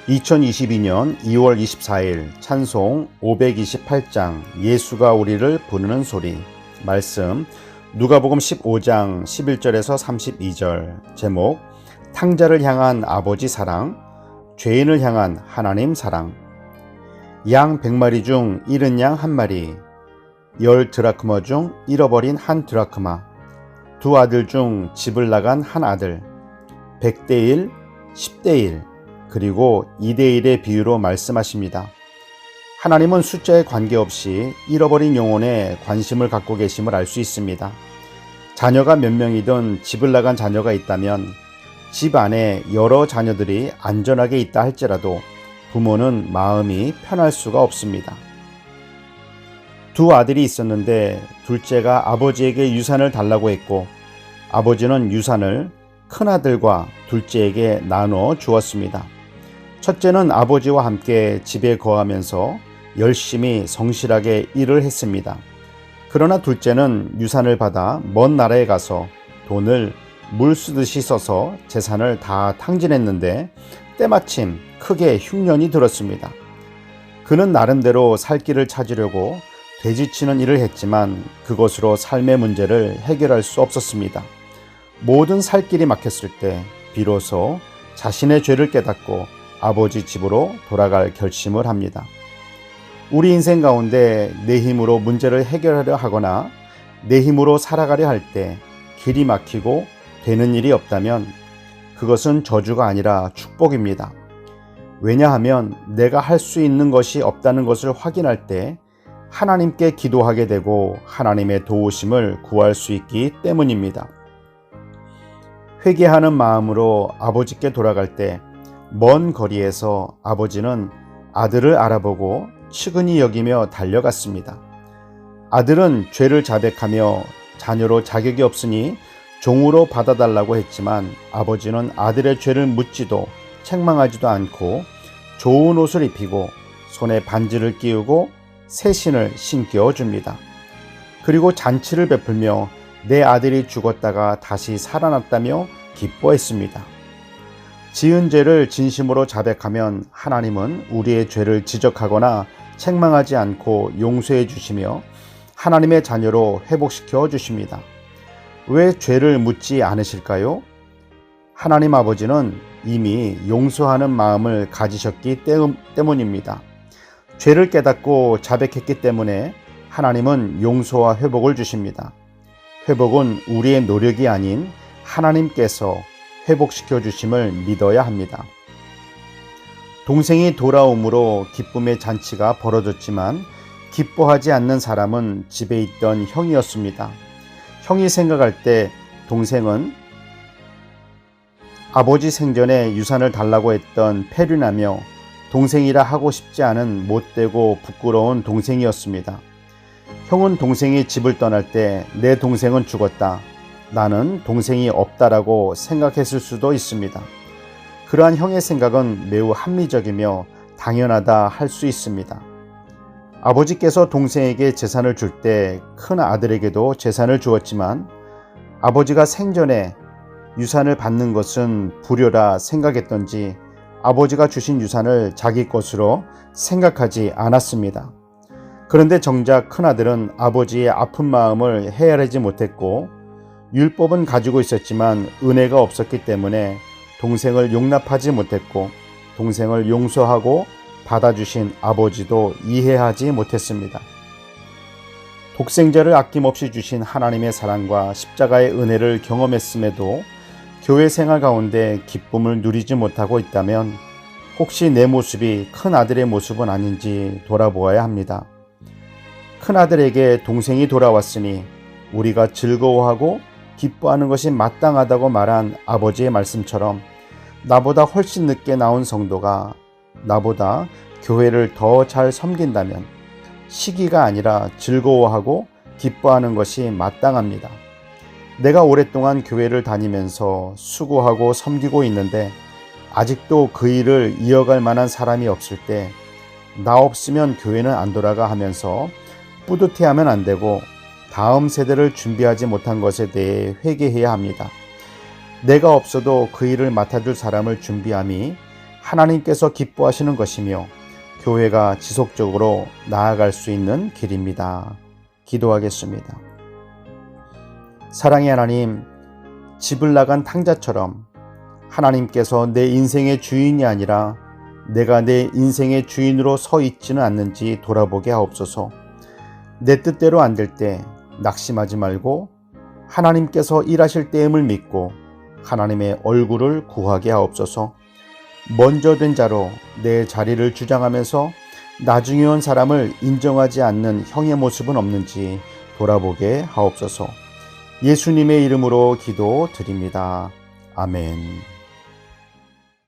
2022년 2월 24일 찬송 528장 예수가 우리를 부르는 소리 말씀 누가복음 15장 11절에서 32절 제목 탕자를 향한 아버지 사랑 죄인을 향한 하나님 사랑 양 100마리 중 잃은 양 1마리 10드라크마 중 잃어버린 1드라크마 두 아들 중 집을 나간 한 아들 100대1 10대1 그리고 2대1의 비유로 말씀하십니다. 하나님은 숫자에 관계없이 잃어버린 영혼에 관심을 갖고 계심을 알 수 있습니다. 자녀가 몇 명이든 집을 나간 자녀가 있다면 집 안에 여러 자녀들이 안전하게 있다 할지라도 부모는 마음이 편할 수가 없습니다. 두 아들이 있었는데 둘째가 아버지에게 유산을 달라고 했고 아버지는 유산을 큰아들과 둘째에게 나눠 주었습니다. 첫째는 아버지와 함께 집에 거하면서 열심히 성실하게 일을 했습니다. 그러나 둘째는 유산을 받아 먼 나라에 가서 돈을 물 쓰듯이 써서 재산을 다 탕진했는데 때마침 크게 흉년이 들었습니다. 그는 나름대로 살 길을 찾으려고 되지치는 일을 했지만 그것으로 삶의 문제를 해결할 수 없었습니다. 모든 살 길이 막혔을 때 비로소 자신의 죄를 깨닫고 아버지 집으로 돌아갈 결심을 합니다. 우리 인생 가운데 내 힘으로 문제를 해결하려 하거나 내 힘으로 살아가려 할 때 길이 막히고 되는 일이 없다면 그것은 저주가 아니라 축복입니다. 왜냐하면 내가 할 수 있는 것이 없다는 것을 확인할 때 하나님께 기도하게 되고 하나님의 도우심을 구할 수 있기 때문입니다. 회개하는 마음으로 아버지께 돌아갈 때 먼 거리에서 아버지는 아들을 알아보고 측은히 여기며 달려갔습니다. 아들은 죄를 자백하며 자녀로 자격이 없으니 종으로 받아달라고 했지만 아버지는 아들의 죄를 묻지도 책망하지도 않고 좋은 옷을 입히고 손에 반지를 끼우고 새 신을 신겨 줍니다. 그리고 잔치를 베풀며 내 아들이 죽었다가 다시 살아났다며 기뻐했습니다. 지은 죄를 진심으로 자백하면 하나님은 우리의 죄를 지적하거나 책망하지 않고 용서해 주시며 하나님의 자녀로 회복시켜 주십니다. 왜 죄를 묻지 않으실까요? 하나님 아버지는 이미 용서하는 마음을 가지셨기 때문입니다. 죄를 깨닫고 자백했기 때문에 하나님은 용서와 회복을 주십니다. 회복은 우리의 노력이 아닌 하나님께서 회복시켜 주심을 믿어야 합니다. 동생이 돌아옴으로 기쁨의 잔치가 벌어졌지만 기뻐하지 않는 사람은 집에 있던 형이었습니다. 형이 생각할 때 동생은 아버지 생전에 유산을 달라고 했던 폐륜하며 동생이라 하고 싶지 않은 못되고 부끄러운 동생이었습니다. 형은 동생이 집을 떠날 때 내 동생은 죽었다. 나는 동생이 없다라고 생각했을 수도 있습니다. 그러한 형의 생각은 매우 합리적이며 당연하다 할 수 있습니다. 아버지께서 동생에게 재산을 줄 때 큰 아들에게도 재산을 주었지만 아버지가 생전에 유산을 받는 것은 불효라 생각했던지 아버지가 주신 유산을 자기 것으로 생각하지 않았습니다. 그런데 정작 큰아들은 아버지의 아픈 마음을 헤아리지 못했고 율법은 가지고 있었지만 은혜가 없었기 때문에 동생을 용납하지 못했고 동생을 용서하고 받아주신 아버지도 이해하지 못했습니다. 독생자를 아낌없이 주신 하나님의 사랑과 십자가의 은혜를 경험했음에도 교회 생활 가운데 기쁨을 누리지 못하고 있다면 혹시 내 모습이 큰 아들의 모습은 아닌지 돌아보아야 합니다. 큰 아들에게 동생이 돌아왔으니 우리가 즐거워하고 기뻐하는 것이 마땅하다고 말한 아버지의 말씀처럼 나보다 훨씬 늦게 나온 성도가 나보다 교회를 더 잘 섬긴다면 시기가 아니라 즐거워하고 기뻐하는 것이 마땅합니다. 내가 오랫동안 교회를 다니면서 수고하고 섬기고 있는데 아직도 그 일을 이어갈 만한 사람이 없을 때 나 없으면 교회는 안 돌아가 하면서 뿌듯해하면 안 되고 다음 세대를 준비하지 못한 것에 대해 회개해야 합니다. 내가 없어도 그 일을 맡아줄 사람을 준비함이 하나님께서 기뻐하시는 것이며 교회가 지속적으로 나아갈 수 있는 길입니다. 기도하겠습니다. 사랑의 하나님, 집을 나간 탕자처럼 하나님께서 내 인생의 주인이 아니라 내가 내 인생의 주인으로 서 있지는 않는지 돌아보게 하옵소서. 내 뜻대로 안 될 때 낙심하지 말고 하나님께서 일하실 때임을 믿고 하나님의 얼굴을 구하게 하옵소서. 먼저 된 자로 내 자리를 주장하면서 나중에 온 사람을 인정하지 않는 형의 모습은 없는지 돌아보게 하옵소서. 예수님의 이름으로 기도드립니다. 아멘.